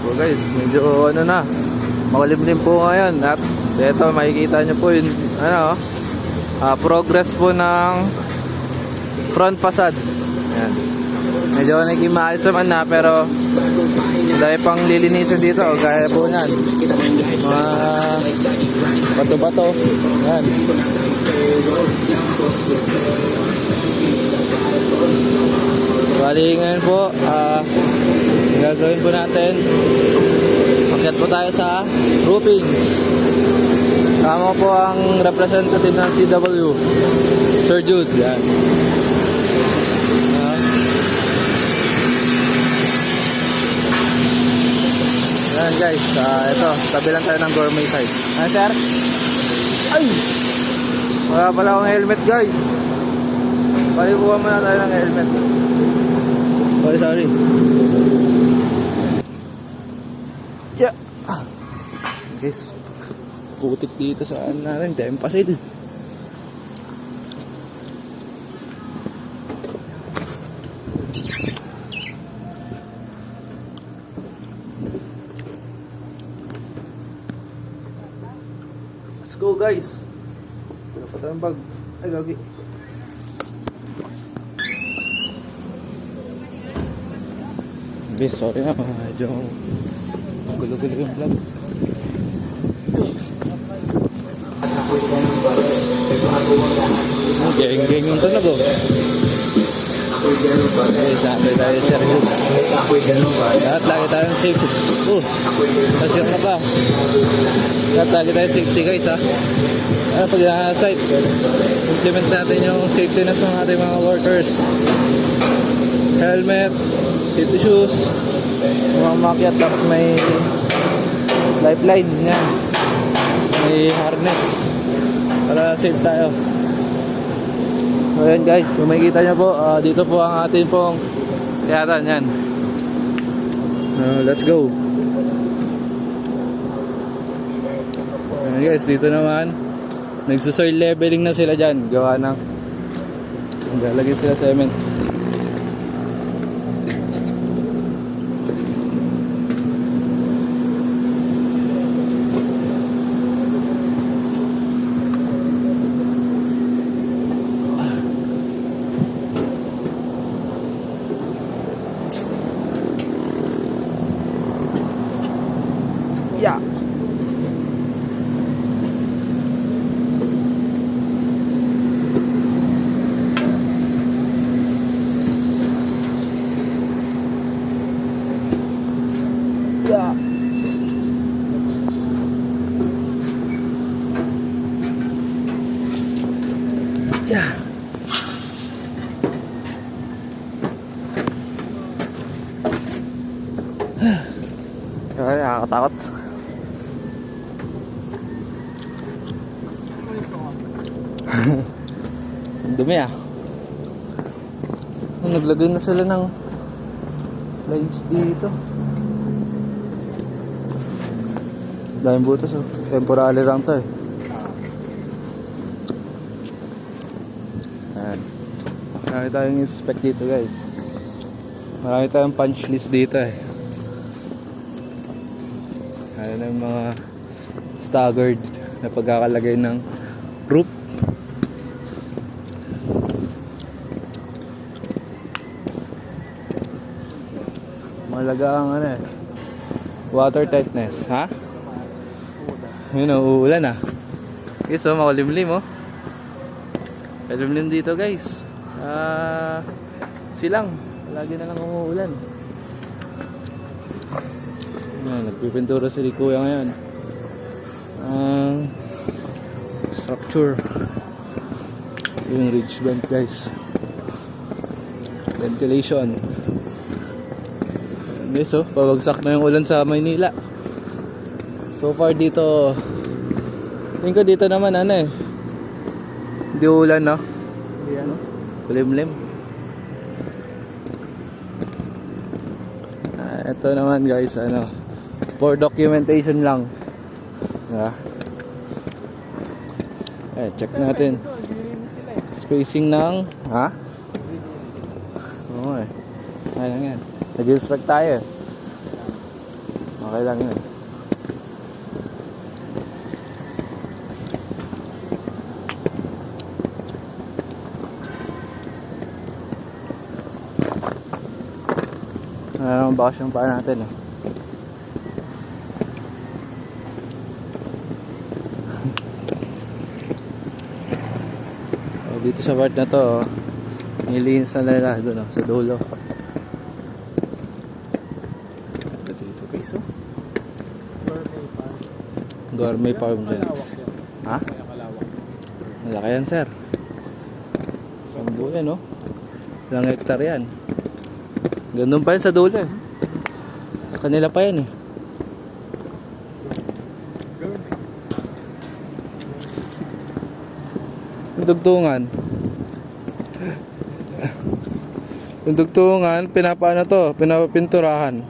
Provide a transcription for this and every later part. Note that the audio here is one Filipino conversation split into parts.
So guys, medyo ano na, makulimlim po ngayon. At ito, makikita nyo po yung ano, progress po ng front facade. Ayan. Medyo naging maayos naman na, pero dahil pang lilinisin dito, gaya po nyan, mga bato-bato. Ayan. Bali ngayon po, gagawin po natin, akyat po tayo sa groupings. Tama po ang representative ng CW, Sir Jude. Yan. Yan guys, ito, tabi lang tayo ng gourmet side. Ano sir? Ay! Wala pala akong helmet guys. Palibuhan muna tayo ng helmet. Sorry. Yeah. Guys, putik dito sa ano natin, Tempasil. Let's go guys. Dapat ang bag. Ay gagi. Sorry na, medyo gulo-gulo yung vlog. Geng-geng yung tunog oh. Sabi tayo serious. Lahat lagi tayong safety. Pasir na pa. Lahat lagi tayong safety guys ha. Pag na-site, implement natin yung safety na sa ating mga workers. Helmet, safety shoes, mga makyat, tapos may lifeline yan, may harness para safe tayo. So yan guys, kung makikita nyo po, dito po ang atin pong kayatan yan. Let's go. Yan guys, dito naman nagsusoil leveling na sila dyan, gawa ng lalagay sila cement. Yeah. Yeah. Yeah. Ay, nakakatakot. Dumi ah. Naglagay na sila ng lines dito. Daming butas oh. Temporary lang to eh. Ayan. Marami tayong inspect dito guys. Marami tayong punch list dito eh. Ayan na yung mga staggered na pagkakalagay ng roof. Malaga ang ano eh, water tightness, ha? Yun o, uulan ah. Guys oh, makulimlim oh. Makulimlim dito guys. Silang, lagi na lang umuulan. Nagpipintura si Kuya ngayon. Structure. Yung ridge vent guys. Ventilation. Guys oh, pabagsak na yung ulan sa Maynila. So far dito, tingin ko dito naman ano eh, hindi ulan no? Hindi ano? Kulimlim. Ito naman guys, ano, for documentation lang. Check natin spacing ng oo eh, ayun yan, nag-inspect tayo. Okay lang yun. Ano bakas yung paa natin eh. Dito sa part na to, oh, nilinis na nila doon, oh, sa dulo. Dito guys, oh. Gourmet farm dyan. Ha? Malaki yan, sir. Sambu yan, oh. Ilang hektar yan. Gandun pa yan sa dulo, eh. Kanila pa yan, eh. Yung dugtungan. Yung dugtungan, pinapano to, pinapapinturahan.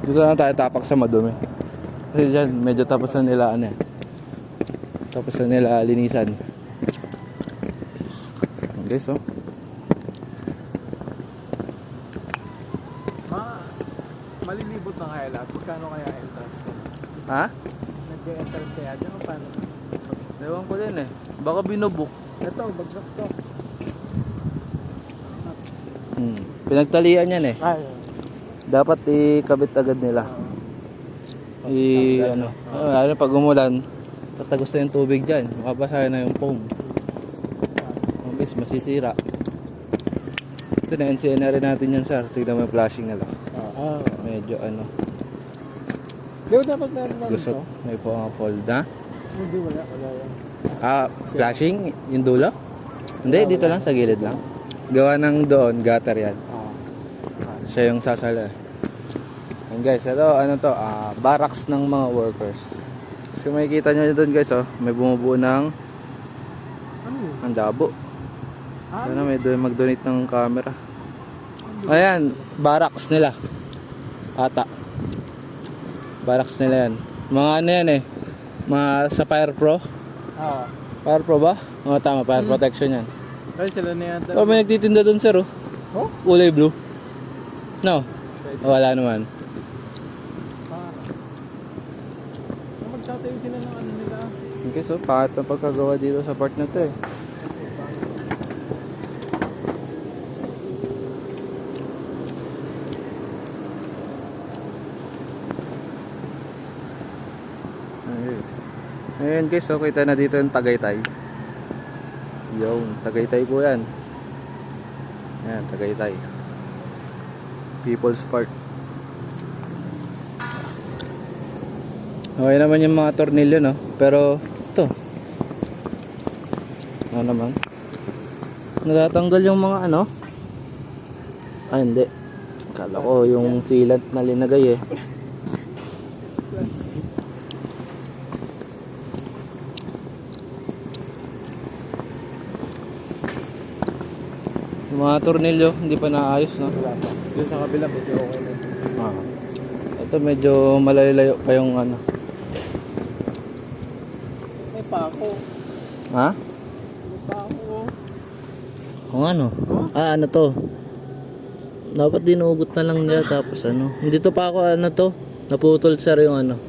Dito na tayo tapak sa madumi. Kasi dyan, medyo tapos na nila, ano eh. Tapos na nila linisan. Okay, so. Malilibot na kaya lahat. Magkano kaya entrance ko? Ha? Nag-entrance kaya dyan o paano? Ewan ko din eh. Baka binubok. Ito, bagsak to. Pinagtalian yan eh. Ay. Dapat ikabit agad nila. Ano, lalo pag umulan, tatagos na yung tubig dyan. Mabasa na yung foam. Mabis, masisira. Ito na, NCN na rin natin yan, sir. Tignan mo yung flashing na lang. Medyo ano. Di ba dapat meron lang Gusot. ito? May fold na. Hindi, wala yan. Flashing? Yung dulo? Hindi, dito lang, sa gilid lang. Gawa ng doon, gutter yan. Siya yung sasala. And guys, ito, ano to, barracks ng mga workers. So kung makikita nyo doon guys, oh, may bumubuo ng ang dabo. Sana may mag-donate ng camera. Ayan, barracks nila. Ata. Barracks nila yan. Mga ano yan eh. Mga sa Fire Pro. Fire Pro ba? Oo, tama, fire protection yan. Ay, sila na yan. Oh, may nagtitinda doon sir, oh. Oh? Kulay blue. No? Wala naman. Magtatayo sila ng ano nila. Okay, so pangat na pagkagawa dito sa part na to eh. Ayan guys, so kita na dito yung Tagaytay. Yung Tagaytay po yan. Ayan, Tagaytay. People's Park. Okay naman yung mga tornilyo, no? Pero ito, ano naman, natatanggal yung mga ano. Hindi, akala ko yung sealant na linagay eh. Yung mga tornilyo hindi pa naayos, no? Yung sa kabila, medyo okay na. Ito medyo malalayo pa yung ano. May pako. Ha? May pako. Kung ano? Ano to? Dapat dinugot na lang niya tapos ano. Hindi to pa ako ano to. Naputol sir yung ano.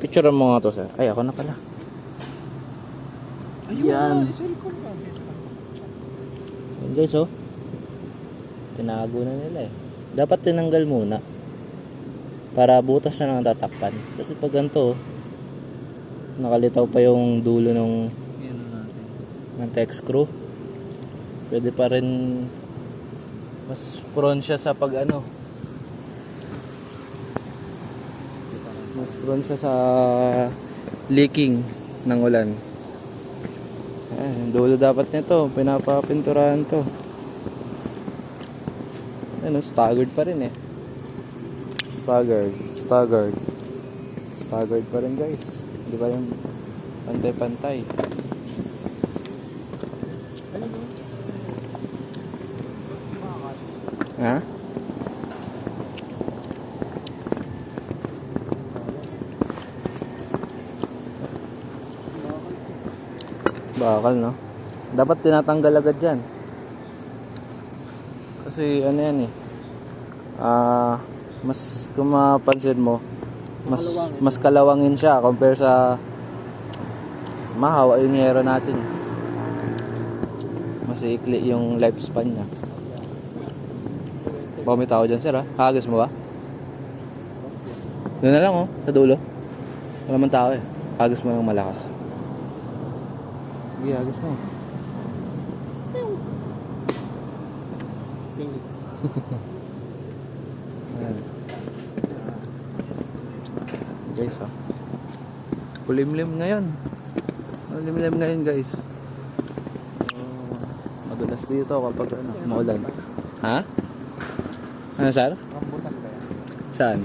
Picture mo nga to sir. Ay ako na pala. Ayan. Yan guys oh. Tinago na nila eh. Dapat tinanggal muna. Para butas na lang tatakpan. Kasi pag ganito, nakalitaw pa yung dulo ng tech screw. Pwede pa rin mas prone siya sa pag ano. Mas prone siya sa leaking ng ulan. Ayan, yung dulo dapat nito, pinapapinturahan to. Ano, staggered pa rin eh. Staggered pa rin guys. Di ba yung pantay-pantay? Ha? Bakal no? Dapat tinatanggal agad yan. Kasi ano yan eh. mas kung mapansin mo, mas kalawangin siya compare sa Mahaw, yung Yero natin. Mas ikli yung lifespan niya. Baka may tao dyan, sir, ha? Hagis mo ba? Doon na lang, oh, sa dulo. Wala man tao, eh. Hagis mo lang malakas. Sige, hagis mo. Ayan. Guys, ha? Kulimlim ngayon. Kulimlim ngayon, guys. Madulas dito kapag maulan. Ha? Ano, sir? Rambutan ba yan? Saan?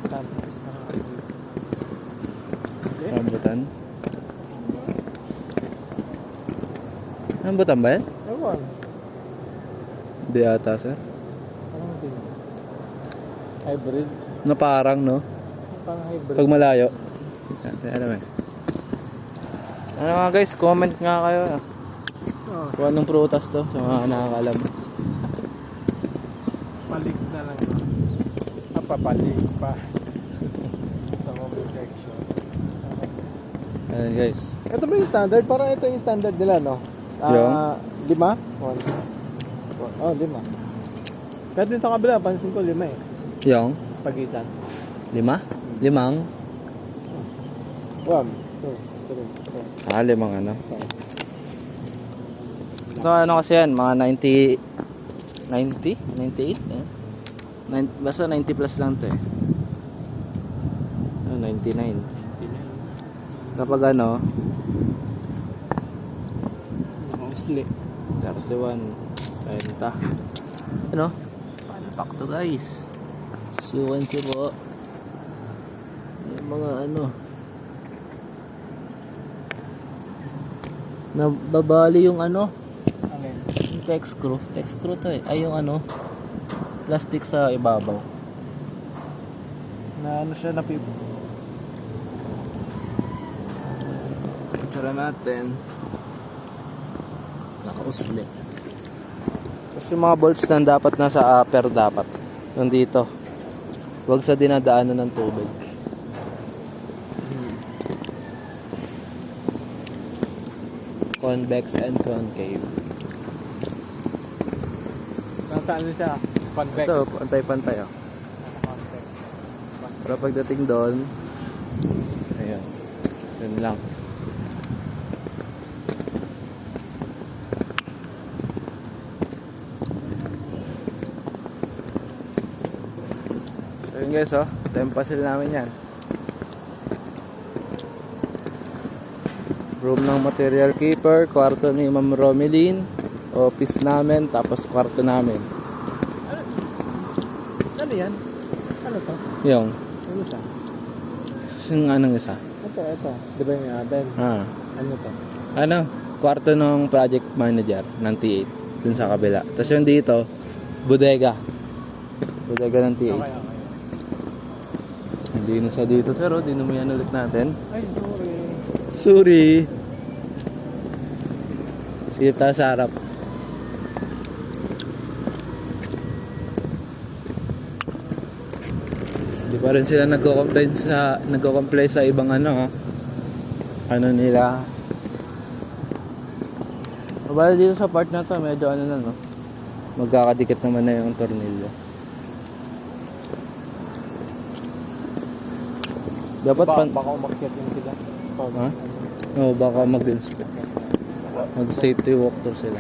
Tapos na Rambutan? Rambutan ba yan? ewan. Hindi ata, sir. Parang din. Hybrid. Na parang, no? Parang hybrid. Pag malayo. Ano eh. Ano nga guys, comment nga kayo. Oh, Kung anong prutas to sa mga nakakalam. palig na lang. Papalig pa. Sa mobile section. Ayan guys. Ito ba yung standard? Parang ito yung standard nila, no? Yung? 5? Oh, 5. Pero dito sa kabila, pansin ko 5 eh. Yung? Pagitan. 5? Limang? 1, 2, 3, 4, Limang ano. 5. So ano kasi yan, mga 90? 98? Basta 90 plus lang to eh. 99. Kapag ano, Mostly. 31, 30. Ano? Palpak to guys. Suwansi po. Yung mga ano. Nababali yung ano. Alin? Yung text screw. Text screw to eh. Ay yung ano. Plastic sa ibabaw. Na ano siya, napipo. Tara natin. Nakausli. Tapos yung mga bolts na dapat nasa upper dapat. Nandito. Huwag sa dinadaanan ng tubig. Convex and concave. Nasaan siya? Convex. Ito, pantay-pantay oh. Nasa convex. Pero pagdating doon, ayun. Yun lang. So yun guys oh, ito yung puzzle namin yan. Room ng material keeper, kwarto ni Ma'am Romeline, office namin, tapos kwarto namin. Ano yan? Ano to? Yung, Ano siya? yung anong isa? Ito. Di ba yung oven? Ah, Ano to? ano, kwarto ng project manager ng T8, dun sa kabila. Tapos yung dito, bodega. Bodega ng T8. Okay. Hindi na siya dito, pero dinumihan ulit natin. Ay, sorry. Sorry. Sige tayo sa harap. Hindi pa rin sila nagko-complain sa ibang ano, ano nila. Mabala dito sa part na to, medyo ano na no. Magkakadikit naman na yung tornilyo. Dapat Baka umakyat yung sila. Ha? Oo, baka mag-inspect. Mag-safety walkthrough sila.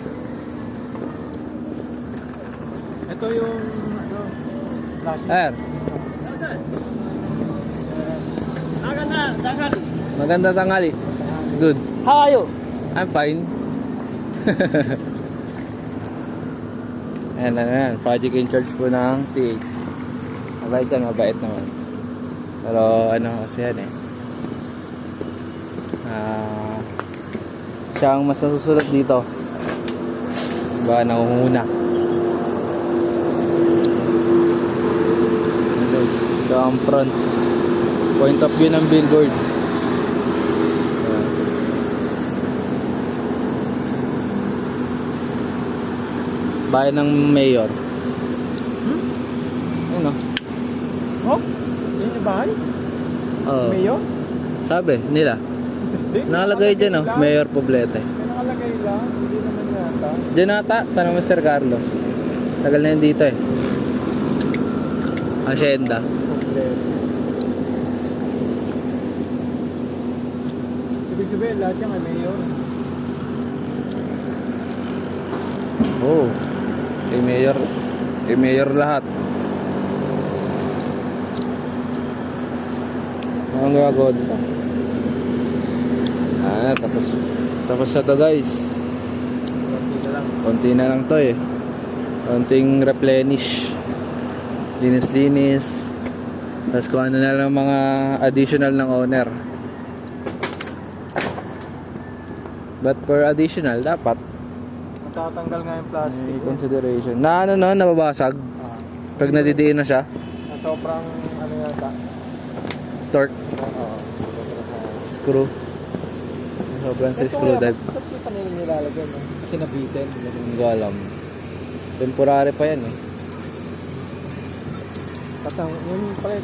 Ito yung ano, lagi. Ayan. Maganda tanghali. Good. How are you? I'm fine. Ayan. Project in charge po ng T8. Mabait yan, mabait naman. Pero ano kasi yan eh. Siya ang mas nasusulat dito. Diba, nanguhuna. Ito ang front. Point of view ng billboard. Bayan ng mayor. Oh? Yun yung bahay? Oo. Mayo? Sabi nila. Hindi. Nakalagay dyan, oh. lang. Mayor Poblete. May nakalagay lang. Hindi naman yata. Diyan ata, tanong Mr. Carlos. Tagal na yun dito eh. Hacienda. Kompleto. Ibig sabihin, lahat yan ay mayor. Oh. Kay Mayor. Kay Mayor lahat. Ang gagawin dito. Tapos na to guys. Konti na lang. Konti na lang to eh. Konting replenish. Linis-linis. Tapos kung ano na lang mga additional ng owner. But for additional, dapat Matatanggal nga yung plastic. may consideration. Na ano no, nababasag. Ah. Pag nadidiin na siya. Na sobrang ano yata. Torque. Oo. Screw. Sobrang sa screw drive. Ba't di pa nila nilalagay no? Kasi nabitin. Hindi ko alam. Temporary pa yan eh. Yung pala